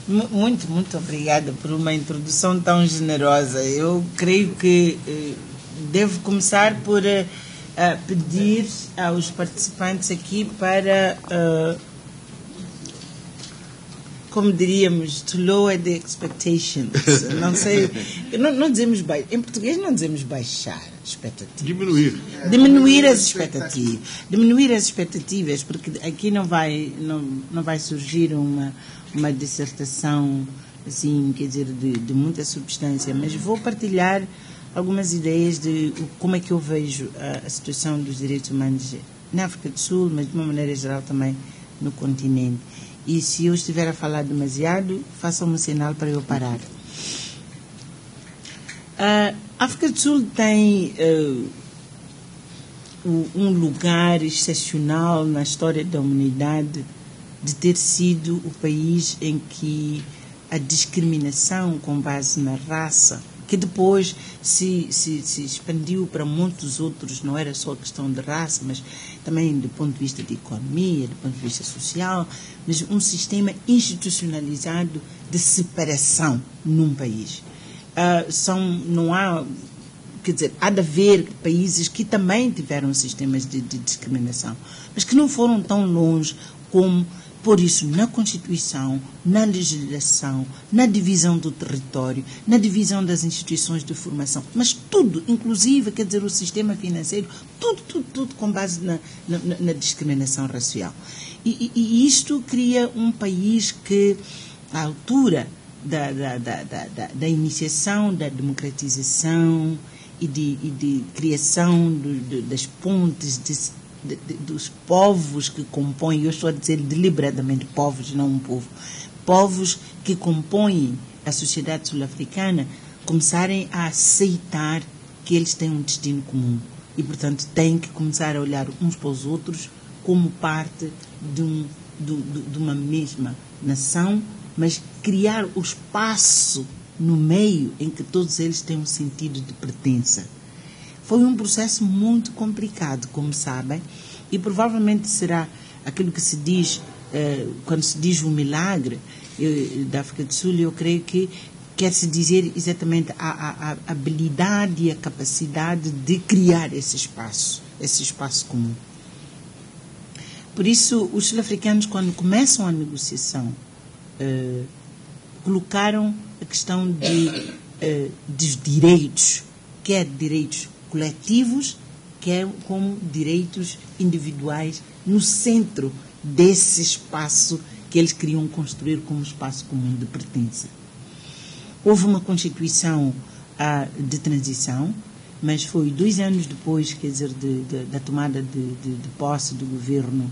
Muito obrigada por uma introdução tão generosa. Eu creio que devo começar por pedir aos participantes aqui para, como diríamos, to lower the expectations. Não sei, não dizemos em português não dizemos baixar expectativas. Diminuir as expectativas. Diminuir as expectativas, porque aqui não vai surgir uma dissertação assim, quer dizer, de muita substância, mas vou partilhar algumas ideias de como é que eu vejo a situação dos direitos humanos na África do Sul, mas de uma maneira geral também no continente. E se eu estiver a falar demasiado, façam-me um sinal para eu parar. A África do Sul tem um lugar excepcional na história da humanidade de ter sido o país em que a discriminação com base na raça, que depois se expandiu para muitos outros, não era só questão de raça, mas também do ponto de vista de economia, do ponto de vista social, mas um sistema institucionalizado de separação num país. Não há, quer dizer, há de haver países que também tiveram sistemas de discriminação, mas que não foram tão longe como por isso na Constituição, na legislação, na divisão do território, na divisão das instituições de formação, mas tudo, inclusive, quer dizer, o sistema financeiro, tudo com base na discriminação racial. E isto cria um país que, à altura da iniciação, da democratização e de criação das pontes, dos povos que compõem, eu estou a dizer deliberadamente povos, não um povo, povos que compõem a sociedade sul-africana, começarem a aceitar que eles têm um destino comum e, portanto, têm que começar a olhar uns para os outros como parte de uma mesma nação, mas criar o espaço no meio em que todos eles têm um sentido de pertença. Foi um processo muito complicado, como sabem, e provavelmente será aquilo que se diz, quando se diz o milagre da África do Sul, eu creio que quer-se dizer exatamente a habilidade e a capacidade de criar esse espaço comum. Por isso, os sul-africanos, quando começam a negociação, colocaram a questão dos direitos, quer direitos coletivos, quer como direitos individuais, no centro desse espaço que eles queriam construir como espaço comum de pertença. Houve uma Constituição de transição, mas foi 2 anos depois, quer dizer, da tomada de posse do governo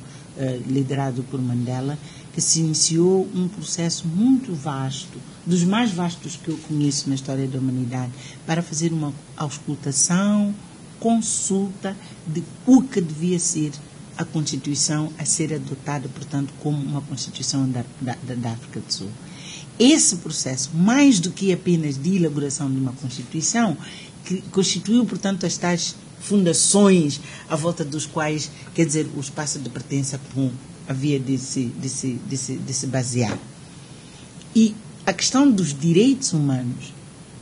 liderado por Mandela, que se iniciou um processo muito vasto, dos mais vastos que eu conheço na história da humanidade, para fazer uma auscultação, consulta de o que devia ser a Constituição a ser adotada, portanto, como uma Constituição da África do Sul. Esse processo, mais do que apenas de elaboração de uma Constituição, que constituiu, portanto, as tais fundações à volta dos quais, quer dizer, o espaço de pertença comum havia de se basear. E a questão dos direitos humanos,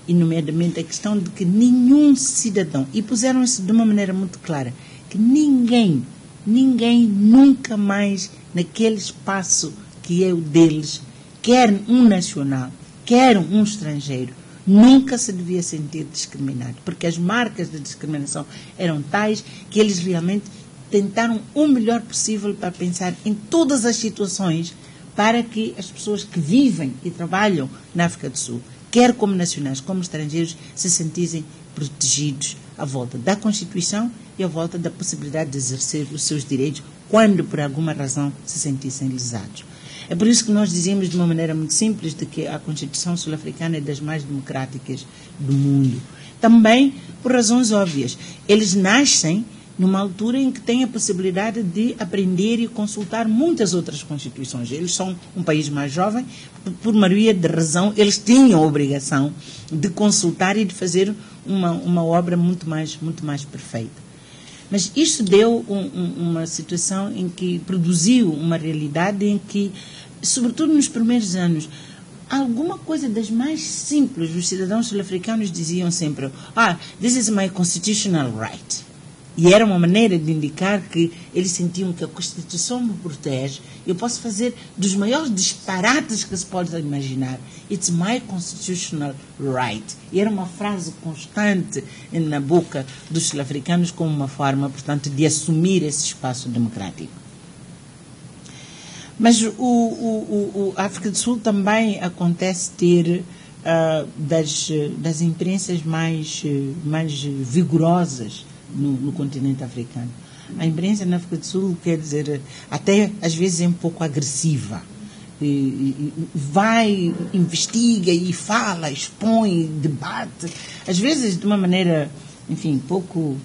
e nomeadamente a questão de que nenhum cidadão, e puseram isso de uma maneira muito clara, que ninguém nunca mais naquele espaço que é o deles, quer um nacional, quer um estrangeiro, nunca se devia sentir discriminado, porque as marcas de discriminação eram tais que eles realmente tentaram o melhor possível para pensar em todas as situações para que as pessoas que vivem e trabalham na África do Sul, quer como nacionais, como estrangeiros, se sentissem protegidos à volta da Constituição e à volta da possibilidade de exercer os seus direitos quando, por alguma razão, se sentissem lesados. É por isso que nós dizemos de uma maneira muito simples de que a Constituição sul-africana é das mais democráticas do mundo. Também por razões óbvias. Eles nascem numa altura em que têm a possibilidade de aprender e consultar muitas outras constituições. Eles são um país mais jovem, por maioria de razão, eles tinham a obrigação de consultar e de fazer uma obra muito mais perfeita. Mas isto deu uma situação em que produziu uma realidade em que, sobretudo nos primeiros anos, alguma coisa das mais simples. Os cidadãos sul-africanos diziam sempre, this is my constitutional right. E era uma maneira de indicar que eles sentiam que a Constituição me protege. Eu posso fazer dos maiores disparates que se pode imaginar. It's my constitutional right. E era uma frase constante na boca dos sul-africanos como uma forma, portanto, de assumir esse espaço democrático. Mas a África do Sul também acontece ter das imprenssas mais vigorosas no continente africano. A imprensa na África do Sul, quer dizer, até às vezes é um pouco agressiva. Vai, investiga e fala, expõe, debate, às vezes de uma maneira, enfim, pouco,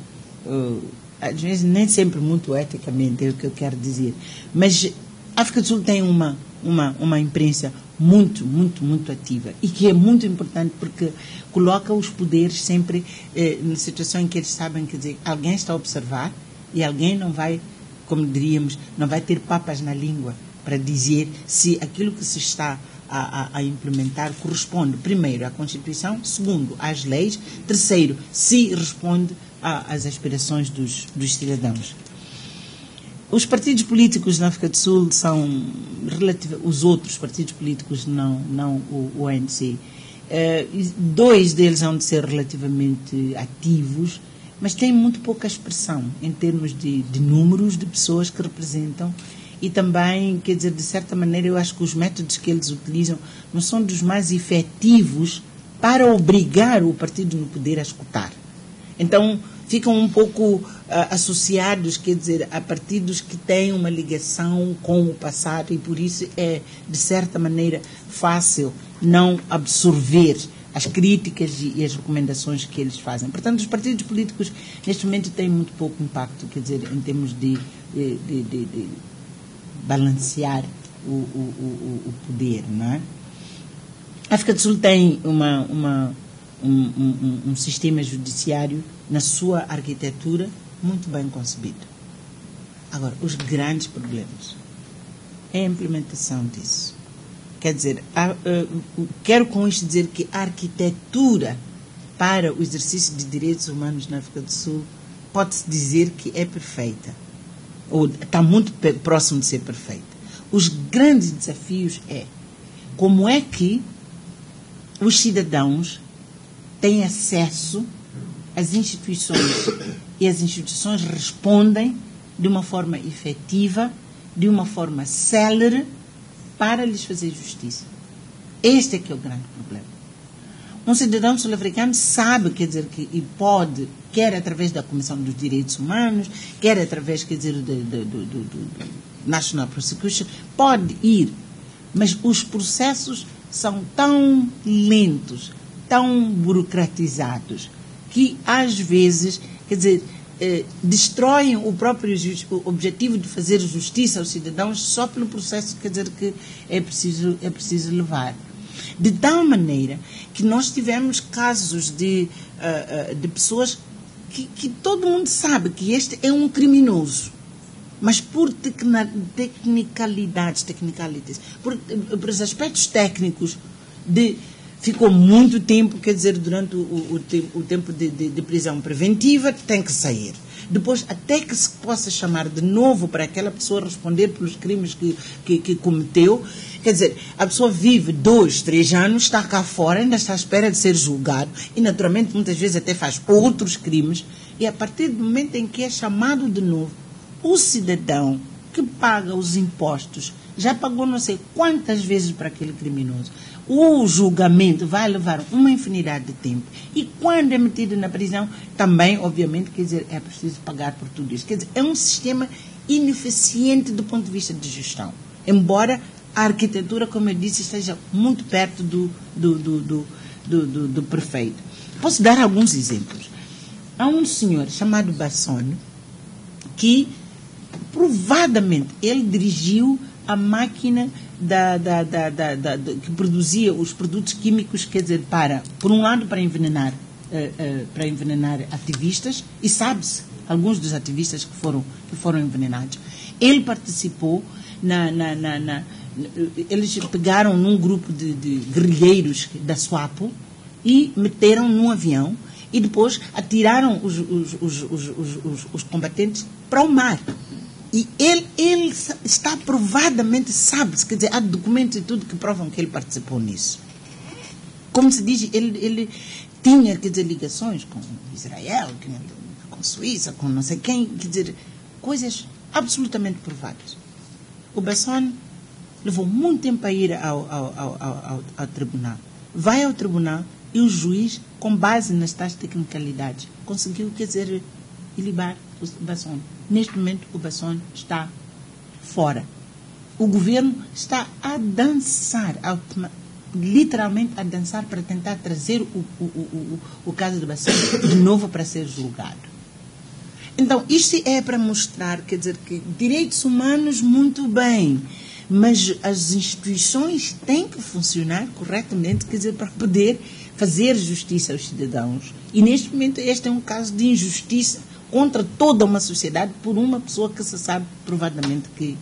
às vezes nem sempre muito eticamente, é o que eu quero dizer. Mas a África do Sul tem uma imprensa muito, muito, muito ativa e que é muito importante porque coloca os poderes sempre na situação em que eles sabem, quer dizer, alguém está a observar e alguém não vai, como diríamos, não vai ter papas na língua para dizer se aquilo que se está a implementar corresponde, primeiro, à Constituição, segundo, às leis, terceiro, se responde às aspirações dos cidadãos. Os partidos políticos na África do Sul são os outros partidos políticos, não o ANC. Dois deles hão de ser relativamente ativos, mas têm muito pouca expressão em termos de números de pessoas que representam e também, quer dizer, de certa maneira, eu acho que os métodos que eles utilizam não são dos mais efetivos para obrigar o partido no poder a escutar. Então, ficam um pouco associados, quer dizer, a partidos que têm uma ligação com o passado e por isso é, de certa maneira, fácil não absorver as críticas e as recomendações que eles fazem. Portanto, os partidos políticos, neste momento, têm muito pouco impacto, quer dizer, em termos de balancear o poder, não é? A África do Sul tem um sistema judiciário na sua arquitetura muito bem concebido. Agora, os grandes problemas é a implementação disso. Quer dizer, quero com isto dizer que a arquitetura para o exercício de direitos humanos na África do Sul pode-se dizer que é perfeita, ou está muito próximo de ser perfeita. Os grandes desafios é como é que os cidadãos têm acesso às instituições e as instituições respondem de uma forma efetiva, de uma forma célere para lhes fazer justiça. Este é que é o grande problema. Um cidadão sul-africano sabe, quer dizer, e pode, quer através da Comissão dos Direitos Humanos, quer através, quer dizer, do National Prosecution, pode ir, mas os processos são tão lentos, tão burocratizados, que às vezes, quer dizer, destroem o próprio objetivo de fazer justiça aos cidadãos só pelo processo, quer dizer, que é preciso levar. De tal maneira que nós tivemos casos de pessoas que todo mundo sabe que este é um criminoso, mas por tecnicalidades, por os aspectos técnicos ficou muito tempo, quer dizer, durante o tempo de prisão preventiva, tem que sair. Depois, até que se possa chamar de novo para aquela pessoa responder pelos crimes que cometeu, quer dizer, a pessoa vive 2, 3 anos, está cá fora, ainda está à espera de ser julgado e, naturalmente, muitas vezes até faz outros crimes e, a partir do momento em que é chamado de novo, o cidadão que paga os impostos já pagou não sei quantas vezes para aquele criminoso. O julgamento vai levar uma infinidade de tempo. E quando é metido na prisão, também, obviamente, quer dizer, é preciso pagar por tudo isso. Quer dizer, é um sistema ineficiente do ponto de vista de gestão. Embora a arquitetura, como eu disse, esteja muito perto do perfeito. Posso dar alguns exemplos. Há um senhor chamado Basson que, provadamente, ele dirigiu a máquina que produzia os produtos químicos, quer dizer, por um lado, para envenenar ativistas, e sabe-se, alguns dos ativistas que foram envenenados. Ele participou eles pegaram num grupo de guerrilheiros da SWAPO e meteram num avião e depois atiraram os combatentes para o mar. E ele está provadamente, sabe-se, quer dizer, há documentos e tudo que provam que ele participou nisso. Como se diz, ele tinha, quer dizer, ligações com Israel, com Suíça, com não sei quem, quer dizer, coisas absolutamente provadas. O Basson levou muito tempo a ir ao tribunal. Vai ao tribunal e o juiz, com base nas tais tecnicalidades, conseguiu, quer dizer, ilibar o Basson. Neste momento, o Basson está fora. O governo está a dançar, literalmente a dançar para tentar trazer o caso do Basson de novo para ser julgado. Então, isto é para mostrar, quer dizer, que direitos humanos, muito bem, mas as instituições têm que funcionar corretamente, quer dizer, para poder fazer justiça aos cidadãos. E, neste momento, este é um caso de injustiça contra toda uma sociedade por uma pessoa que se sabe provadamente que...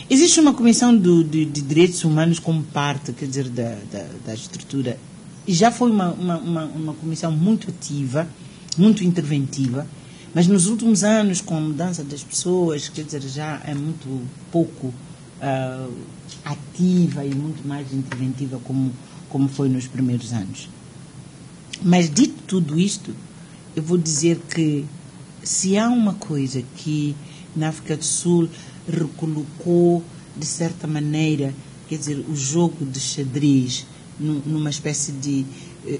Existe uma comissão de direitos humanos como parte, quer dizer, da estrutura, e já foi uma comissão muito ativa, muito interventiva, mas nos últimos anos, com a mudança das pessoas, quer dizer, já é muito pouco ativa e muito mais interventiva como foi nos primeiros anos. Mas, dito tudo isto, eu vou dizer que se há uma coisa que na África do Sul recolocou, de certa maneira, quer dizer, o jogo de xadrez numa espécie de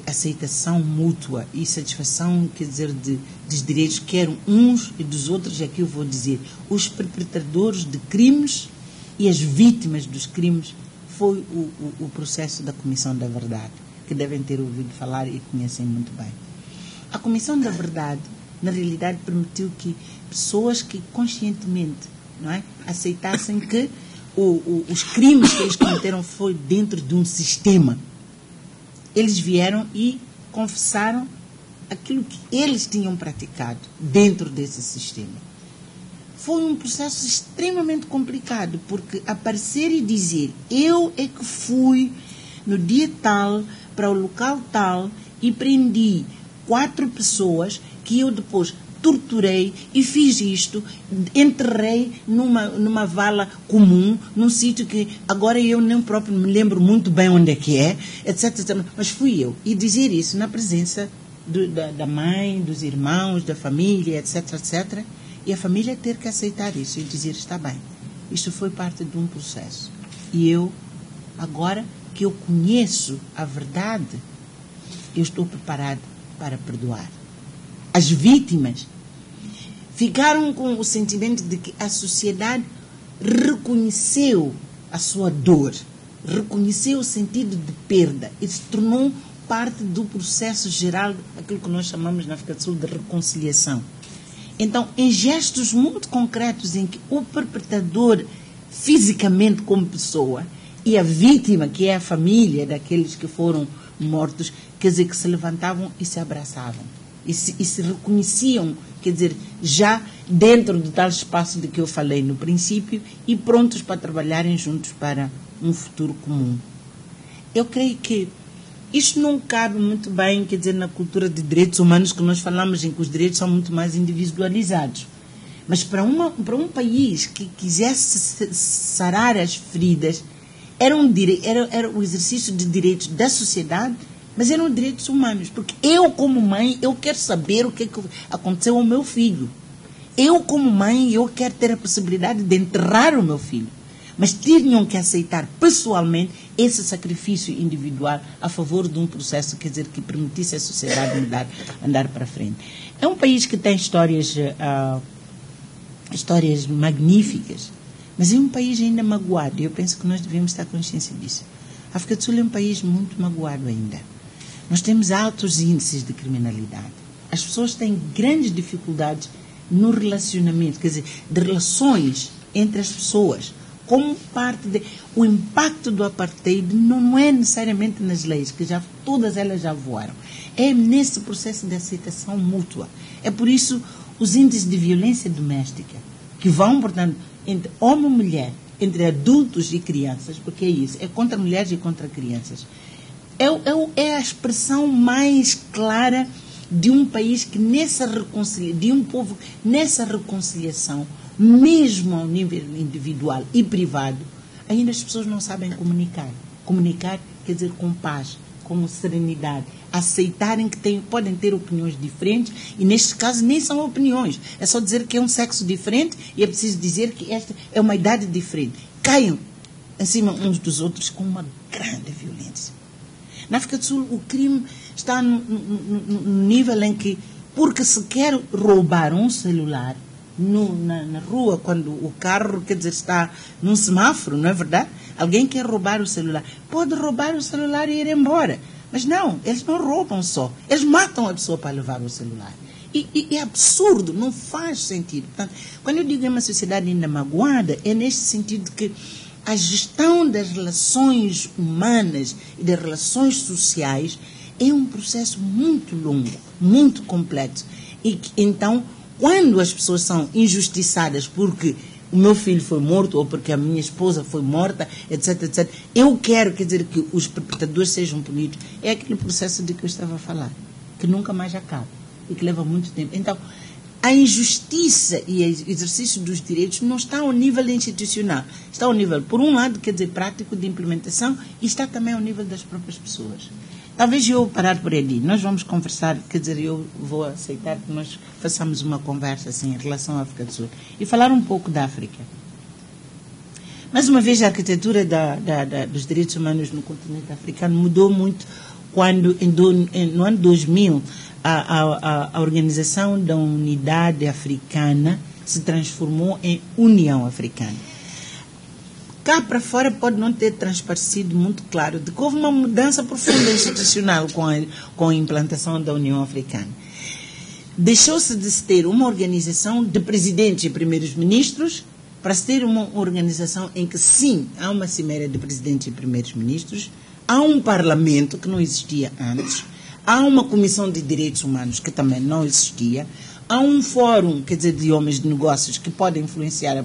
aceitação mútua e satisfação, quer dizer, dos direitos, quer uns e dos outros, aqui eu vou dizer, os perpetradores de crimes e as vítimas dos crimes, foi o processo da Comissão da Verdade, que devem ter ouvido falar e conhecem muito bem. A Comissão da Verdade, na realidade, permitiu que pessoas que conscientemente, não é, aceitassem que os crimes que eles cometeram foi dentro de um sistema. Eles vieram e confessaram aquilo que eles tinham praticado dentro desse sistema. Foi um processo extremamente complicado, porque aparecer e dizer, eu é que fui no dia tal, para o local tal, e prendi 4 pessoas que eu depois torturei e fiz isto, enterrei numa vala comum, num sítio que agora eu nem próprio me lembro muito bem onde é que é, etc, etc. Mas fui eu. E dizer isso na presença da mãe, dos irmãos, da família, etc, etc. E a família ter que aceitar isso e dizer, está bem, isto foi parte de um processo. E eu, agora que eu conheço a verdade, eu estou preparado para perdoar. As vítimas ficaram com o sentimento de que a sociedade reconheceu a sua dor, reconheceu o sentido de perda e se tornou parte do processo geral, aquilo que nós chamamos na África do Sul de reconciliação. Então, em gestos muito concretos em que o perpetrador, fisicamente como pessoa, e a vítima, que é a família daqueles que foram mortos, quer dizer, que se levantavam e se abraçavam. E se reconheciam, quer dizer, já dentro do tal espaço de que eu falei no princípio e prontos para trabalharem juntos para um futuro comum. Eu creio que isto não cabe muito bem, quer dizer, na cultura de direitos humanos que nós falamos, em que os direitos são muito mais individualizados. Mas para um país que quisesse sarar as feridas, era o exercício de direitos da sociedade, mas eram direitos humanos, porque eu, como mãe, eu quero saber o que aconteceu ao meu filho. Eu, como mãe, eu quero ter a possibilidade de enterrar o meu filho. Mas tinham que aceitar pessoalmente esse sacrifício individual a favor de um processo, quer dizer, que permitisse à sociedade andar para frente. É um país que tem histórias magníficas, mas é um país ainda magoado, e eu penso que nós devemos ter consciência disso. A África do Sul é um país muito magoado ainda. Nós temos altos índices de criminalidade. As pessoas têm grandes dificuldades no relacionamento, quer dizer, de relações entre as pessoas, como parte o impacto do apartheid não é necessariamente nas leis, que todas elas já voaram. É nesse processo de aceitação mútua. É por isso os índices de violência doméstica, que vão, portanto, entre homem e mulher, entre adultos e crianças, porque é isso, é contra mulheres e contra crianças. É a expressão mais clara de um país que de um povo nessa reconciliação, mesmo ao nível individual e privado, ainda as pessoas não sabem comunicar. Comunicar quer dizer com paz, com serenidade, aceitarem que podem ter opiniões diferentes, e neste caso nem são opiniões, é só dizer que é um sexo diferente e é preciso dizer que esta é uma idade diferente. Caiam em cima uns dos outros com uma grande violência. Na África do Sul, o crime está no nível em que, porque se quer roubar um celular na rua, quando o carro, quer dizer, está num semáforo, não é verdade? Alguém quer roubar o celular. Pode roubar o celular e ir embora. Mas não, eles não roubam só. Eles matam a pessoa para levar o celular. E é absurdo, não faz sentido. Portanto, quando eu digo uma sociedade ainda magoada, é neste sentido que a gestão das relações humanas e das relações sociais é um processo muito longo, muito complexo. E então, quando as pessoas são injustiçadas porque o meu filho foi morto ou porque a minha esposa foi morta, etc, etc, eu quero, quer dizer, que os perpetradores sejam punidos. É aquele processo de que eu estava a falar, que nunca mais acaba e que leva muito tempo. Então, a injustiça e o exercício dos direitos não está ao nível institucional. Está ao nível, por um lado, quer dizer, prático de implementação, e está também ao nível das próprias pessoas. Talvez eu parar por ali. Nós vamos conversar, quer dizer, eu vou aceitar que nós façamos uma conversa assim, em relação à África do Sul e falar um pouco da África. Mais uma vez, a arquitetura dos direitos humanos no continente africano mudou muito quando, no ano 2000, a Organização da Unidade Africana se transformou em União Africana. Cá para fora pode não ter transparecido muito claro de que houve uma mudança profunda institucional com a implantação da União Africana. Deixou-se de se ter uma organização de presidentes e primeiros-ministros para se ter uma organização em que, sim, há uma cimeira de presidentes e primeiros-ministros, há um parlamento que não existia antes, há uma comissão de direitos humanos que também não existia, há um fórum, quer dizer, de homens de negócios que podem influenciar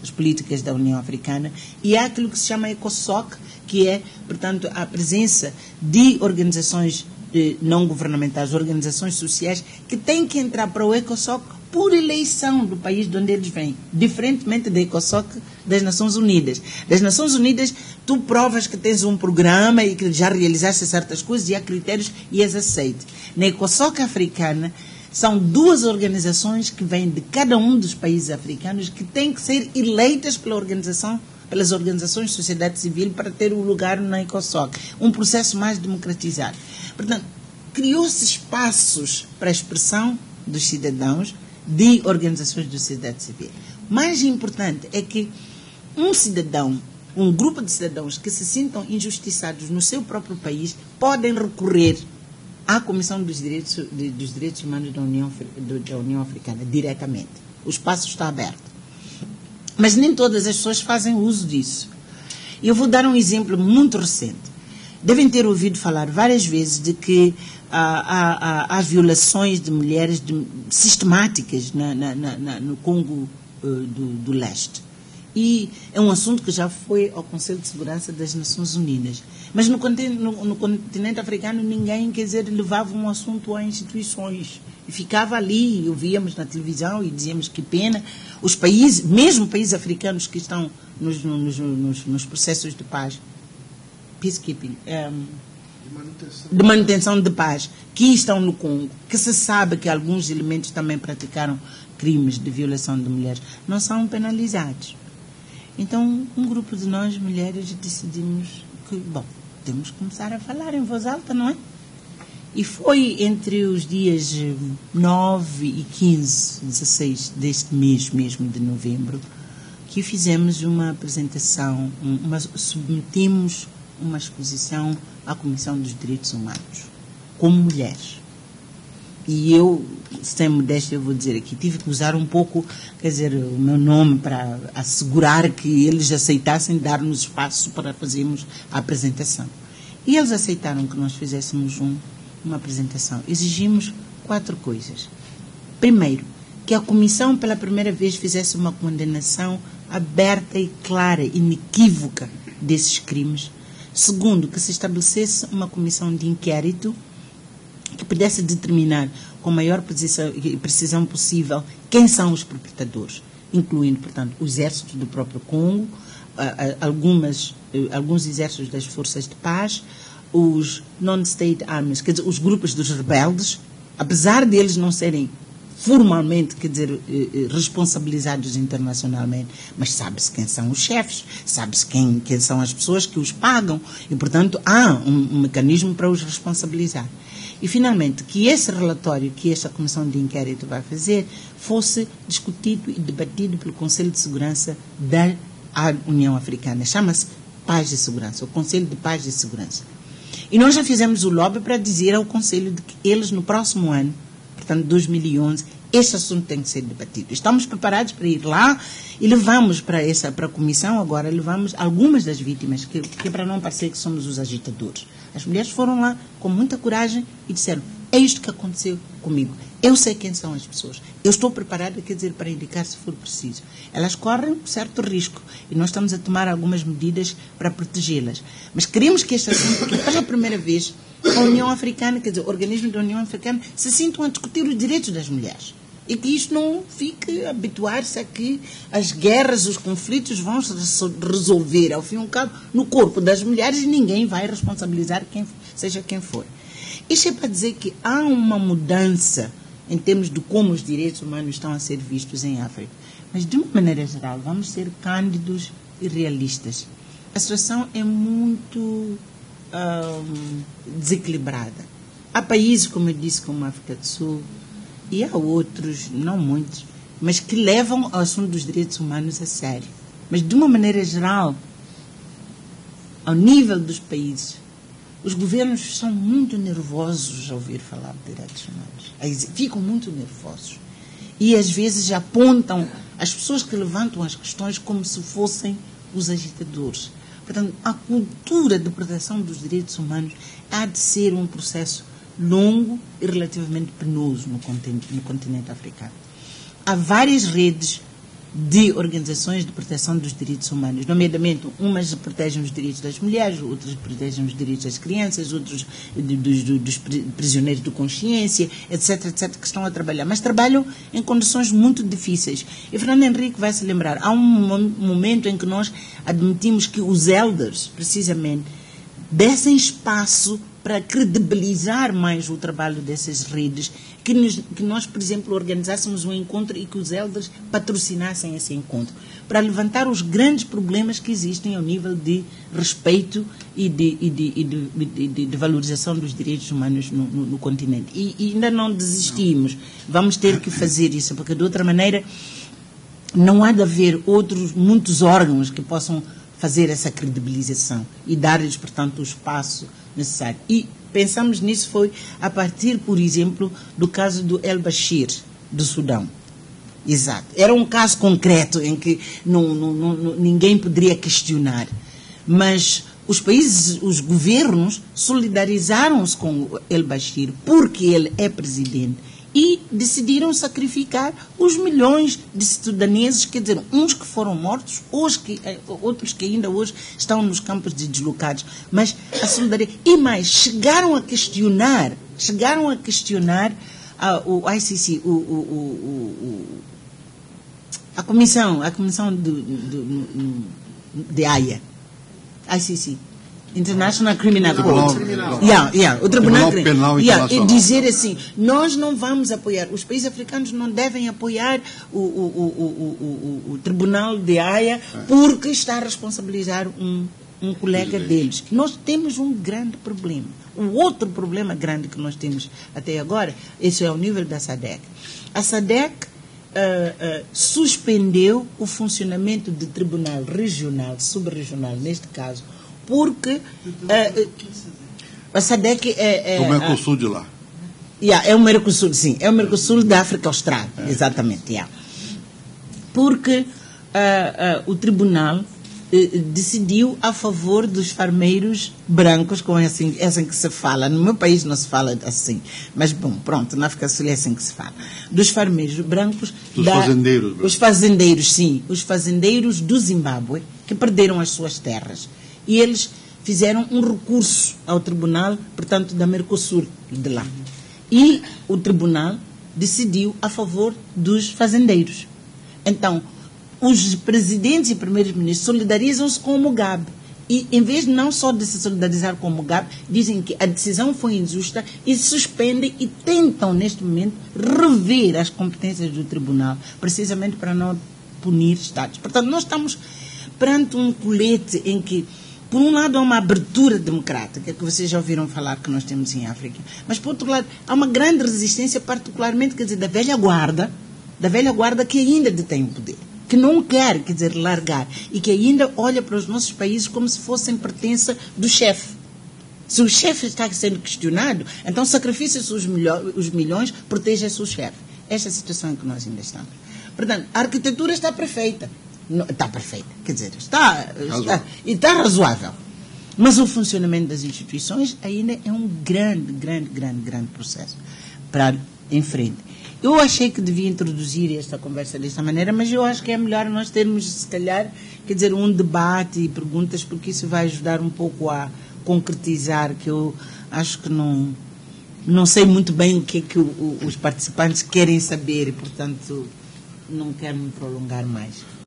as políticas da União Africana, e há aquilo que se chama ECOSOC, que é, portanto, a presença de organizações não governamentais, organizações sociais, que têm que entrar para o ECOSOC por eleição do país de onde eles vêm, diferentemente da ECOSOC das Nações Unidas. Das Nações Unidas, tu provas que tens um programa e que já realizaste certas coisas e há critérios e as aceites. Na ECOSOC africana, são duas organizações que vêm de cada um dos países africanos que têm que ser eleitas pelas organizações de sociedade civil para ter um lugar na ECOSOC. Um processo mais democratizado. Portanto, criou-se espaços para a expressão dos cidadãos de organizações de sociedade civil. Mais importante é que um grupo de cidadãos que se sintam injustiçados no seu próprio país podem recorrer à Comissão dos Direitos Humanos da União Africana, diretamente. O espaço está aberto. Mas nem todas as pessoas fazem uso disso. Eu vou dar um exemplo muito recente. Devem ter ouvido falar várias vezes de que há violações de mulheres sistemáticas no Congo do Leste. E é um assunto que já foi ao Conselho de Segurança das Nações Unidas. Mas no continente africano ninguém, quer dizer, levava um assunto a instituições. E ficava ali, ouvíamos na televisão e dizíamos que pena. Os países, mesmo países africanos que estão nos processos de paz, peacekeeping, de manutenção de paz, que estão no Congo, que se sabe que alguns elementos também praticaram crimes de violação de mulheres, não são penalizados. Então, um grupo de nós, mulheres, decidimos que, temos que começar a falar em voz alta, não é? E foi entre os dias 9 e 15, 16 deste mês mesmo de novembro, que fizemos uma apresentação, submetimos uma exposição à Comissão dos Direitos Humanos, como mulheres. E eu, sem modéstia, eu vou dizer aqui, tive que usar um pouco, quer dizer, o meu nome para assegurar que eles aceitassem dar-nos espaço para fazermos a apresentação. E eles aceitaram que nós fizéssemos uma apresentação. Exigimos 4 coisas. Primeiro, que a Comissão, pela primeira vez, fizesse uma condenação aberta e clara, inequívoca desses crimes. Segundo, que se estabelecesse uma comissão de inquérito que pudesse determinar com a maior precisão possível quem são os perpetradores, incluindo, portanto, o exército do próprio Congo, alguns exércitos das forças de paz, os non-state armies, quer dizer, os grupos dos rebeldes, apesar deles não serem formalmente, quer dizer, responsabilizados internacionalmente, mas sabe-se quem são os chefes, sabe-se quem são as pessoas que os pagam e, portanto, há um mecanismo para os responsabilizar. E, finalmente, que esse relatório que esta comissão de inquérito vai fazer fosse discutido e debatido pelo Conselho de Segurança da União Africana. Chama-se Paz e Segurança, o Conselho de Paz e Segurança. E nós já fizemos o lobby para dizer ao Conselho de que eles, no próximo ano, portanto, 2011, este assunto tem que ser debatido. Estamos preparados para ir lá e levamos para a comissão agora, levamos algumas das vítimas, que é para não parecer que somos os agitadores. As mulheres foram lá com muita coragem e disseram, é isto que aconteceu comigo. Eu sei quem são as pessoas. Eu estou preparada, quer dizer, para indicar se for preciso. Elas correm um certo risco e nós estamos a tomar algumas medidas para protegê-las. Mas queremos que este assunto, que pela primeira vez, a União Africana, quer dizer, o organismo da União Africana, se sintam a discutir os direitos das mulheres. E que isto não fique a habituar-se a que as guerras, os conflitos vão se resolver, ao fim e ao cabo, no corpo das mulheres e ninguém vai responsabilizar seja quem for. Isto é para dizer que há uma mudança em termos de como os direitos humanos estão a ser vistos em África. Mas, de uma maneira geral, vamos ser cândidos e realistas. A situação é muito desequilibrada. Há países, como eu disse, como a África do Sul, e há outros, não muitos, mas que levam ao assunto dos direitos humanos a sério. Mas, de uma maneira geral, ao nível dos países, os governos são muito nervosos ao ouvir falar de direitos humanos. Ficam muito nervosos. E, às vezes, apontam as pessoas que levantam as questões como se fossem os agitadores. Portanto, a cultura de proteção dos direitos humanos há de ser um processo longo e relativamente penoso no continente africano. Há várias redes de organizações de proteção dos direitos humanos, nomeadamente umas protegem os direitos das mulheres, outras protegem os direitos das crianças, outros dos prisioneiros de consciência, etc., etc., que estão a trabalhar, mas trabalham em condições muito difíceis. E Fernando Henrique vai se lembrar, há um momento em que nós admitimos que os elders, precisamente, dessem espaço para credibilizar mais o trabalho dessas redes, que nós, por exemplo, organizássemos um encontro e que os elders patrocinassem esse encontro, para levantar os grandes problemas que existem ao nível de respeito e de valorização dos direitos humanos no continente. E ainda não desistimos. Vamos ter que fazer isso, porque de outra maneira não há de haver muitos órgãos que possam fazer essa credibilização e dar-lhes, portanto, o espaço necessário. E pensamos nisso foi a partir, por exemplo, do caso do El-Bashir, do Sudão. Exato. Era um caso concreto em que ninguém poderia questionar. Mas os países, os governos, solidarizaram-se com o El-Bashir porque ele é presidente e decidiram sacrificar os milhões de sudaneses, quer dizer, uns que foram mortos, outros que ainda hoje estão nos campos de deslocados. Mas a solidariedade... E mais, chegaram a questionar o ICC, a comissão de Haia, ICC. International Criminal Court. O Tribunal Penal Internacional. E dizer assim, nós não vamos apoiar, os países africanos não devem apoiar o Tribunal de Haia porque está a responsabilizar um colega deles. Nós temos um grande problema. O outro problema grande que nós temos até agora, esse é o nível da SADC. A SADC suspendeu o funcionamento do tribunal regional, subregional, neste caso, porque a SADC é o Mercosul de lá. É o Mercosul, sim. É o Mercosul da África Austral, exatamente. Porque o tribunal decidiu a favor dos farmeiros brancos, como é assim que se fala. No meu país não se fala assim, mas bom, pronto, na África do Sul é assim que se fala. Dos farmeiros brancos. Fazendeiros. Os fazendeiros, sim. Os fazendeiros do Zimbábue, que perderam as suas terras. E eles fizeram um recurso ao tribunal, portanto, da Mercosul, de lá. E o tribunal decidiu a favor dos fazendeiros. Então, os presidentes e primeiros-ministros solidarizam-se com o Mugabe. E, em vez não só de se solidarizar com o Mugabe, dizem que a decisão foi injusta e suspendem e tentam, neste momento, rever as competências do tribunal, precisamente para não punir Estados. Portanto, nós estamos perante um colete em que, por um lado, há uma abertura democrática, que vocês já ouviram falar que nós temos em África, mas, por outro lado, há uma grande resistência, particularmente, quer dizer, da velha guarda que ainda detém o poder, que não quer, quer dizer, largar, e que ainda olha para os nossos países como se fossem pertença do chefe. Se o chefe está sendo questionado, então sacrifica-se os milhões, proteja-se o chefe. Esta é a situação em que nós ainda estamos. Portanto, a arquitetura está perfeita. Não, está perfeita, quer dizer, está razoável. Mas o funcionamento das instituições ainda é um grande processo para em frente. Eu achei que devia introduzir esta conversa desta maneira, mas eu acho que é melhor nós termos, se calhar, quer dizer, um debate e perguntas, porque isso vai ajudar um pouco a concretizar, que eu acho que não sei muito bem o que é que os participantes querem saber e, portanto, não quero me prolongar mais.